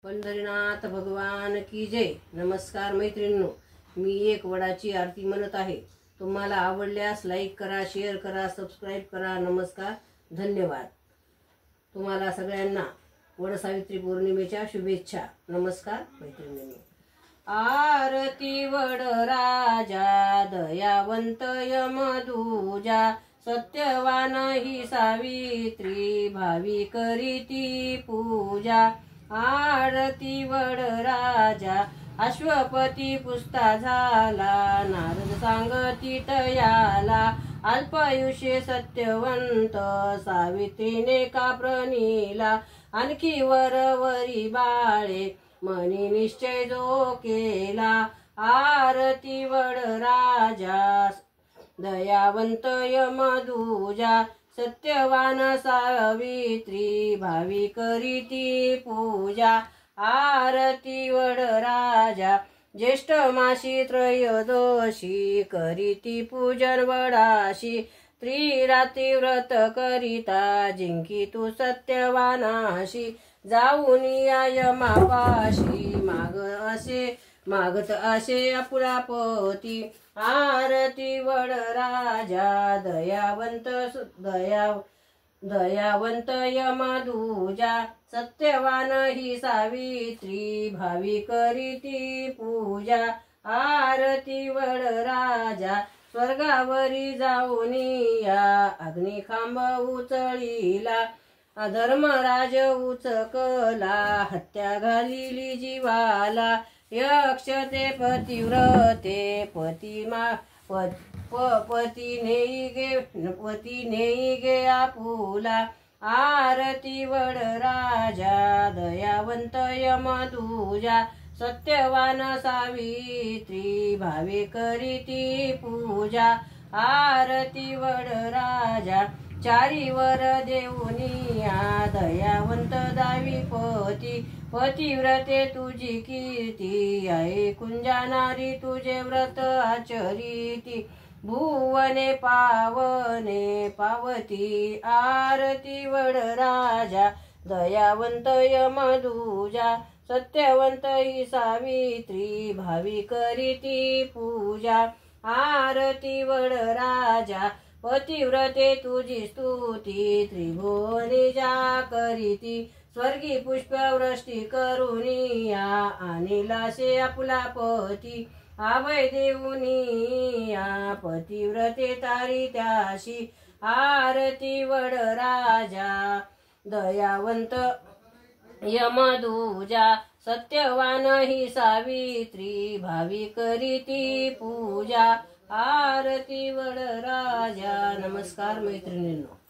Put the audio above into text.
पंढरीनाथ भगवान की जय। नमस्कार मैत्रिणींनो, मी एक वडाची आरती म्हणत आहे। तुम्हाला आवडल्यास लाईक करा, शेअर करा, सबस्क्राइब करा। नमस्कार, धन्यवाद। तुम्हाला सगळ्यांना वडसावित्री पौर्णिमेच्या शुभेच्छा। नमस्कार मैत्रिणींनो। आरती वड राजा दयावंत यमदूजा, सत्यवान ही सावित्री भावी करीती पूजा। आरती वड राजा अश्वपती पुस्ता झाला, नारद सांगती तयाला। अल्पायुष्य सत्यवंत सावित्रीने का प्रणिला, आणखी वरवरी बाळे मनी निश्चय जो केला। आरती वड राजा दयावंत यमदूजा, सत्यवान सावित्री भावी करीती पूजा। आरती वड राजा ज्येष्ठ मासी त्रयोदशी, करीती पूजन वडाशी। त्रिरात्री व्रत करिता जिंकी तू सत्यवानाशी, जाऊन या यमापाशी मागत असे आपला पती। आरती वड राजा दयावंत यमदूजा, सत्यवान ही सावित्री भावी करीती पूजा। आरती वड राजा स्वर्गावरी जाऊन या, अग्निखांब उचळीला। धर्मराज उचकला, हत्या घालिली जीवाला। यक्ष ते पतिव्रते पती नेई गे आपुला। आरती वड राजा दयावंत यमदूजा, सत्यवान सावित्री भावे करीती पूजा। आरती वड राजा चारीवर देऊनिया, दयावंत दावीपती। पतिव्रते तुझी कीर्ती, ऐकून जाणारी तुझे व्रत आचरिती। भुवने पावती। आरती वड राजा दयावंत यमदूजा, सत्यवंत ही सावित्री भावी करीती पूजा। आरती वड राजा पतिव्रते तुझी स्तुती, त्रिभुवने जा करीती। स्वर्गी पुष्पवृष्टी करुनिया, अनिलासे आपला पती। अभय देऊनिया पतिव्रते तारी त्याशी। आरती वड राजा दयावंत यमदूजा, सत्यवान ही सावित्री भावी करीती पूजा। आरती वड राजा। नमस्कार मैत्रिणींनो।